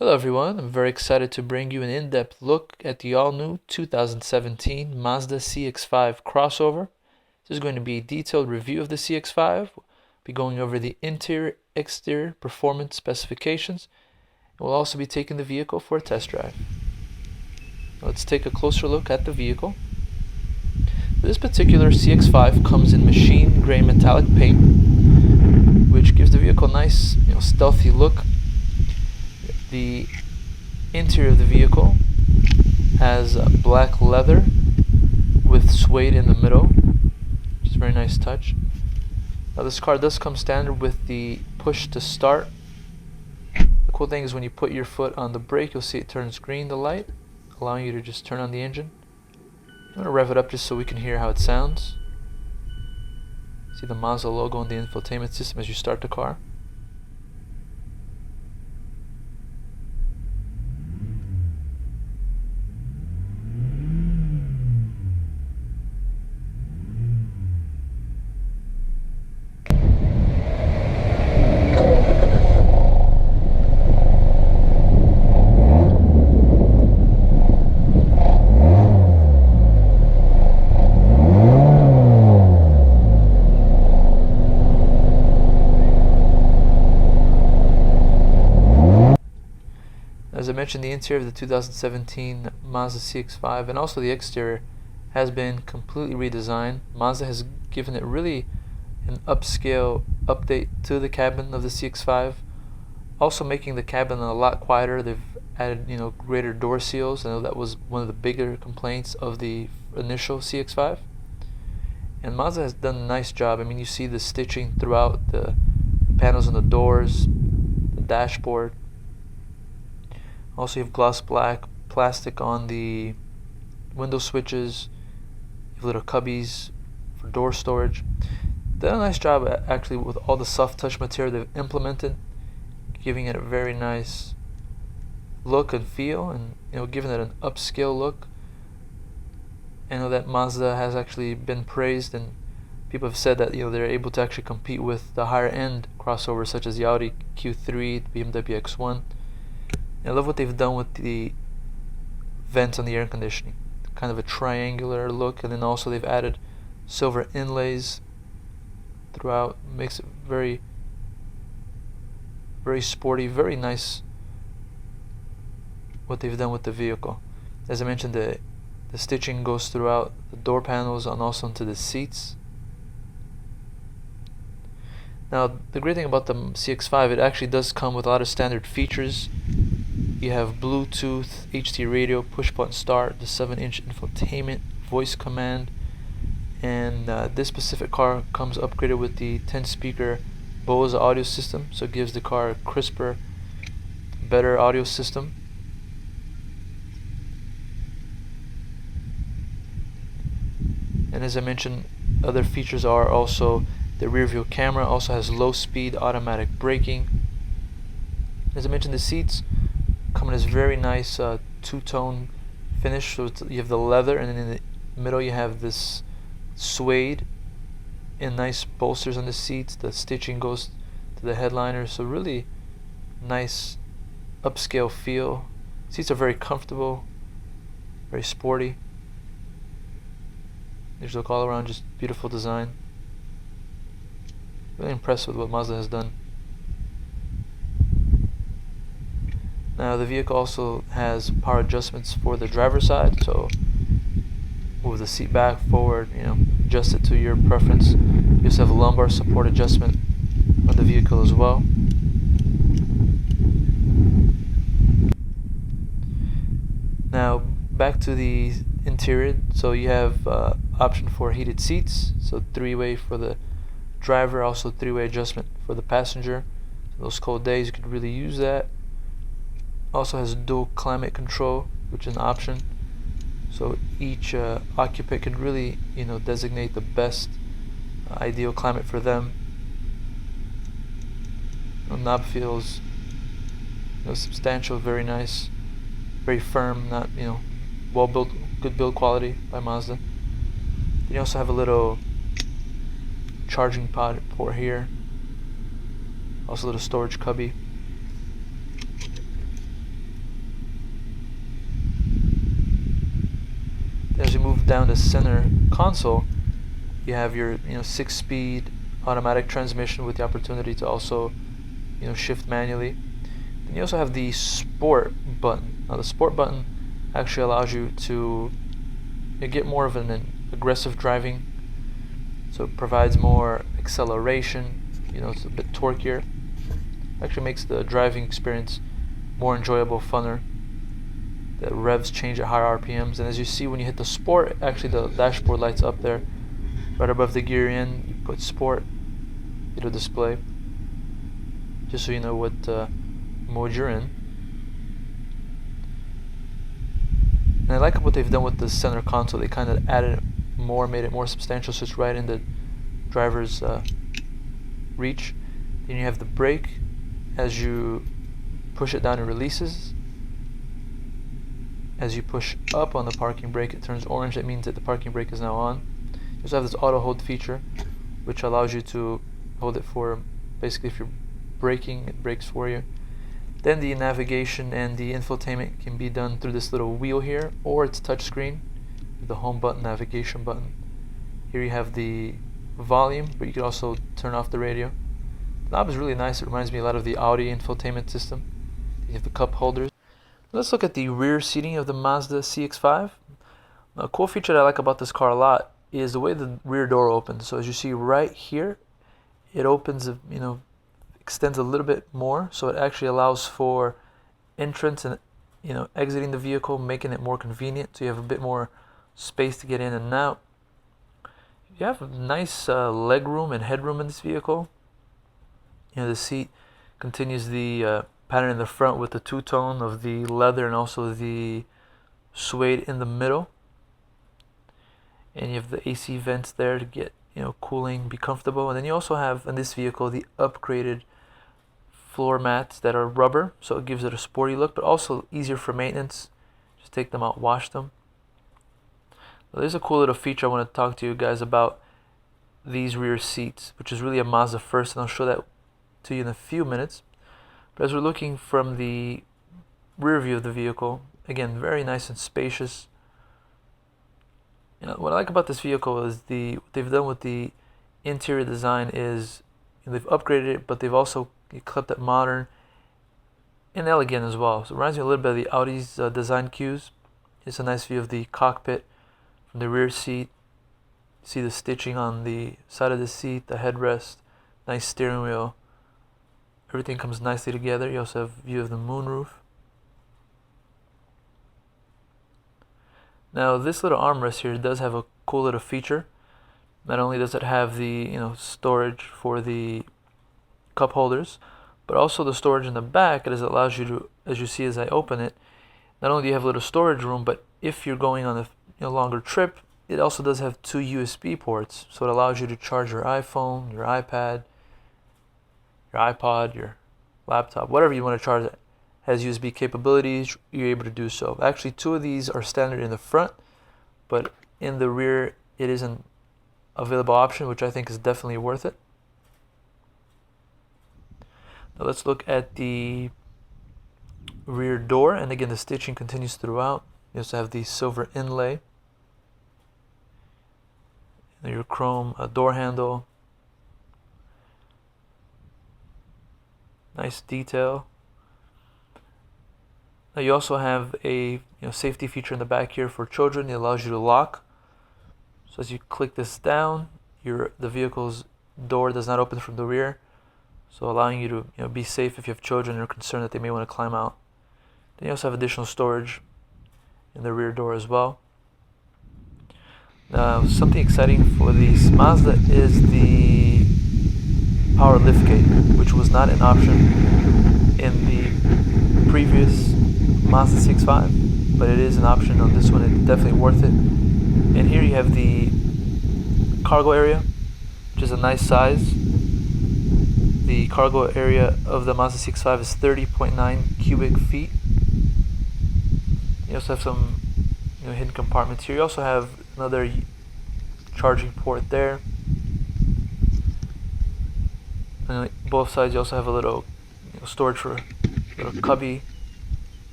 Hello everyone, I'm very excited to bring you an in-depth look at the all-new 2017 Mazda CX-5 Crossover. This is going to be a detailed review of the CX-5. We'll be going over the interior, exterior performance specifications. And we'll also be taking the vehicle for a test drive. Let's take a closer look at the vehicle. This particular CX-5 comes in machine gray metallic paint, which gives the vehicle a nice, stealthy look. The interior of the vehicle has black leather with suede in the middle, which is a very nice touch. Now this car does come standard with the push to start. The cool thing is when you put your foot on the brake, you'll see it turns green, the light, allowing you to just turn on the engine. I'm going to rev it up just so we can hear how it sounds. See the Mazda logo on the infotainment system as you start the car. As I mentioned, the interior of the 2017 Mazda CX-5 and also the exterior has been completely redesigned. Mazda has given it really an upscale update to the cabin of the CX-5, also making the cabin a lot quieter. They've added, greater door seals. I know that was one of the bigger complaints of the initial CX-5. And Mazda has done a nice job. I mean, you see the stitching throughout the panels on the doors, the dashboard. Also, you have gloss black plastic on the window switches. You have little cubbies for door storage. They've done a nice job actually with all the soft touch material they've implemented, giving it a very nice look and feel, and giving it an upscale look. I know that Mazda has actually been praised, and people have said that they're able to actually compete with the higher end crossovers such as the Audi Q3, the BMW X1. I love what they've done with the vents on the air conditioning, kind of a triangular look, and then also they've added silver inlays throughout. Makes it very, very sporty, very nice what they've done with the vehicle. As I mentioned, the stitching goes throughout the door panels and also into the seats. Now, the great thing about the CX-5, it actually does come with a lot of standard features. You have Bluetooth, HD radio, push button start, the 7-inch infotainment, voice command, and this specific car comes upgraded with the 10-speaker Bose audio system, so it gives the car a crisper, better audio system. And as I mentioned, other features are also the rear view camera also has low speed automatic braking. As I mentioned, the seats come in this very nice two-tone finish. So you have the leather, and then in the middle you have this suede and nice bolsters on the seats. The stitching goes to the headliner, so really nice upscale feel. Seats are very comfortable, very sporty. They just look all around just beautiful design. Really impressed with what Mazda has done. Now the vehicle also has power adjustments for the driver's side, so move the seat back, forward, adjust it to your preference. You also have a lumbar support adjustment on the vehicle as well. Now back to the interior, so you have option for heated seats, so 3-way for the driver, also 3-way adjustment for the passenger. So those cold days you could really use that. Also has dual climate control, which is an option, so each occupant could really designate the best ideal climate for them. The knob feels substantial, very nice, very firm, not well built, good build quality by Mazda. Then you also have a little charging port here, also a little storage cubby. you move down the center console, you have your 6-speed automatic transmission with the opportunity to also shift manually. And you also have the sport button. Now the sport button actually allows you to get more of an aggressive driving, so it provides more acceleration, it's a bit torquier. Actually makes the driving experience more enjoyable, funner. The revs change at higher RPMs, and as you see when you hit the sport, actually the dashboard lights up there right above the gear in. You put sport, it'll display just so you know what mode you're in. And I like what they've done with the center console. They kind of added more, made it more substantial, so it's right in the driver's reach. Then you have the brake. As you push it down, it releases. As you push up on the parking brake, it turns orange. That means that the parking brake is now on. You also have this auto hold feature, which allows you to hold it for, basically if you're braking, it brakes for you. Then the navigation and the infotainment can be done through this little wheel here, or it's touchscreen, the home button, navigation button. Here you have the volume, but you can also turn off the radio. The knob is really nice. It reminds me a lot of the Audi infotainment system. You have the cup holders. Let's look at the rear seating of the Mazda CX-5. Now, a cool feature that I like about this car a lot is the way the rear door opens. So as you see right here, it opens, extends a little bit more, so it actually allows for entrance and exiting the vehicle, making it more convenient. So you have a bit more space to get in and out. You have a nice leg room and headroom in this vehicle. The seat continues the pattern in the front with the two-tone of the leather and also the suede in the middle. And you have the AC vents there to get cooling, be comfortable. And then you also have in this vehicle the upgraded floor mats that are rubber, so it gives it a sporty look, but also easier for maintenance. Just take them out, wash them. Now, there's a cool little feature I want to talk to you guys about these rear seats, which is really a Mazda first, and I'll show that to you in a few minutes. But as we're looking from the rear view of the vehicle, again, very nice and spacious. What I like about this vehicle is what they've done with the interior design is they've upgraded it, but they've also kept it modern and elegant as well. So it reminds me a little bit of the Audi's design cues. It's a nice view of the cockpit from the rear seat. See the stitching on the side of the seat, the headrest, nice steering wheel. Everything comes nicely together. You also have a view of the moonroof. Now this little armrest here does have a cool little feature. Not only does it have the storage for the cup holders, but also the storage in the back. It allows you to, as you see as I open it, not only do you have a little storage room, but if you're going on a longer trip, it also does have 2 USB ports. So it allows you to charge your iPhone, your iPad, your iPod, your laptop, whatever you want to charge it. Has USB capabilities, you're able to do so. Actually, 2 of these are standard in the front, but in the rear it is an available option, which I think is definitely worth it. Now let's look at the rear door, and again the stitching continues throughout. You also have the silver inlay, and your chrome door handle. Nice detail. Now you also have a safety feature in the back here for children. It allows you to lock. So as you click this down, the vehicle's door does not open from the rear, so allowing you to be safe if you have children and are concerned that they may want to climb out. Then you also have additional storage in the rear door as well. Now something exciting for the Mazda is the power liftgate, which was not an option in the previous Mazda CX-5, but it is an option on this one. It's definitely worth it. And here you have the cargo area, which is a nice size. The cargo area of the Mazda CX-5 is 30.9 cubic feet. You also have some hidden compartments here. You also have another charging port there. And on both sides you also have a little storage for a little cubby.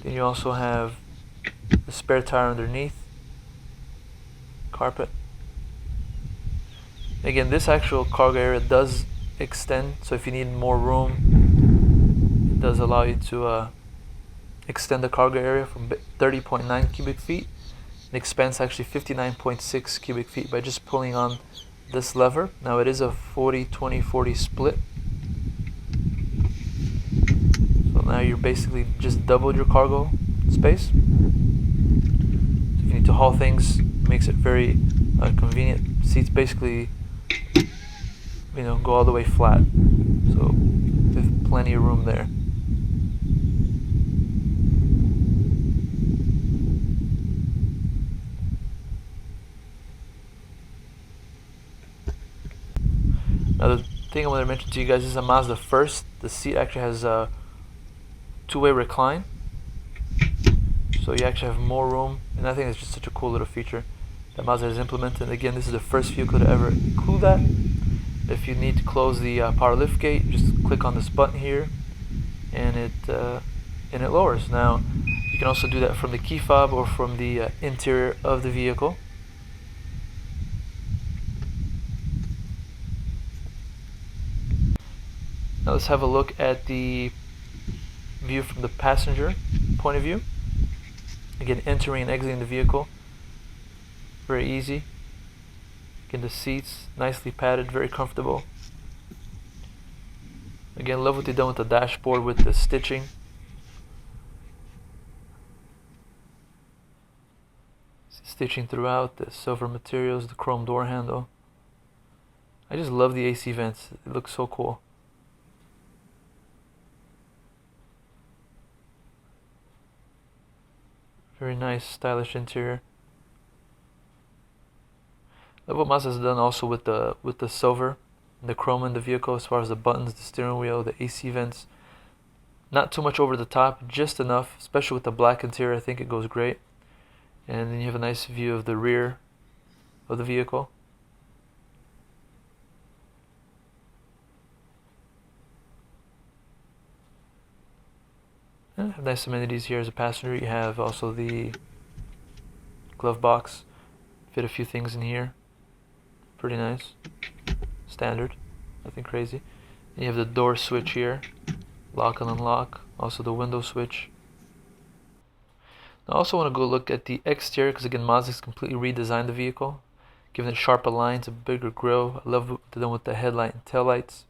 Then you also have the spare tire underneath, carpet. Again, this actual cargo area does extend, so if you need more room, it does allow you to extend the cargo area from 30.9 cubic feet. It expands actually 59.6 cubic feet by just pulling on this lever. Now it is a 40-20-40 split. So now you're basically just doubled your cargo space. So if you need to haul things, it makes it very convenient. Seats basically, go all the way flat. So there's plenty of room there. Now the thing I want to mention to you guys is a Mazda first. The seat actually has a two-way recline, so you actually have more room, and I think it's just such a cool little feature that Mazda has implemented. Again, this is the first vehicle to ever include that. If you need to close the power lift gate, just click on this button here, and it lowers. Now you can also do that from the key fob or from the interior of the vehicle. Now let's have a look at the view from the passenger point of view. Again, entering and exiting the vehicle, very easy. Again, the seats nicely padded, very comfortable. Again, love what they've done with the dashboard with the stitching. Stitching throughout, the silver materials, the chrome door handle. I just love the AC vents, it looks so cool. Very nice, stylish interior. Love what Mazda has done also with the silver and the chrome in the vehicle, as far as the buttons, the steering wheel, the AC vents. Not too much over the top, just enough, especially with the black interior. I think it goes great. And then you have a nice view of the rear of the vehicle. And have nice amenities here as a passenger. You have also the glove box. Fit a few things in here. Pretty nice. Standard. Nothing crazy. And you have the door switch here. Lock and unlock. Also the window switch. Now I also want to go look at the exterior, because again, Mazda's completely redesigned the vehicle, giving it sharper lines, a bigger grille. I love what they've done with the headlight and taillights.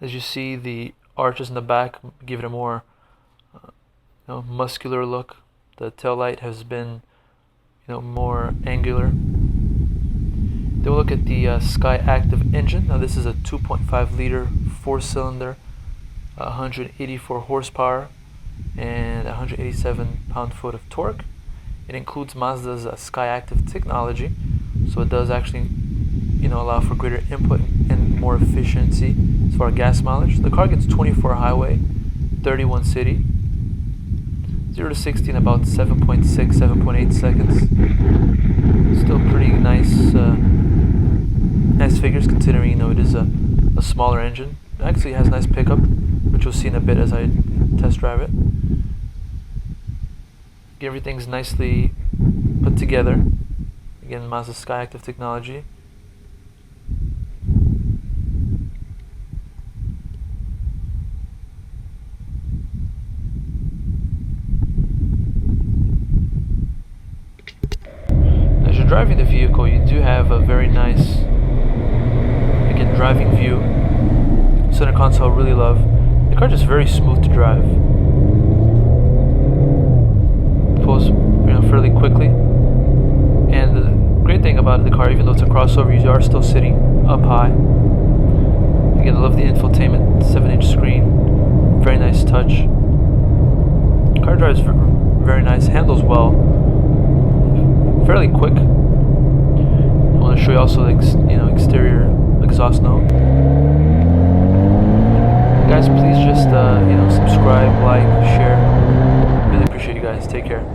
As you see, the arches in the back give it a more muscular look. The taillight has been more angular. Then we'll look at the Sky Active engine. Now this is a 2.5 liter 4-cylinder, 184 horsepower and 187 pound-foot of torque. It includes Mazda's Sky Active technology, so it does actually allow for greater input and more efficiency as far as gas mileage. The car gets 24 highway, 31 city, 0 to 60 in about 7.6, 7.8 seconds. Still pretty nice, nice figures considering it is a smaller engine. It actually has nice pickup, which you'll see in a bit as I test drive it. Everything's nicely put together. Again, Mazda Sky Active technology. As you're driving the vehicle, you do have a very nice, again, driving view. Center console, really love. The car is just very smooth to drive. Pulls fairly quickly. And the great thing about the car, even though it's a crossover, you are still sitting up high. Again, I love the infotainment, 7-inch screen. Very nice touch. The car drives very nice, handles well. Fairly quick. I want to show you also the exterior exhaust note. Guys, please just subscribe, like, share. Really appreciate you guys. Take care.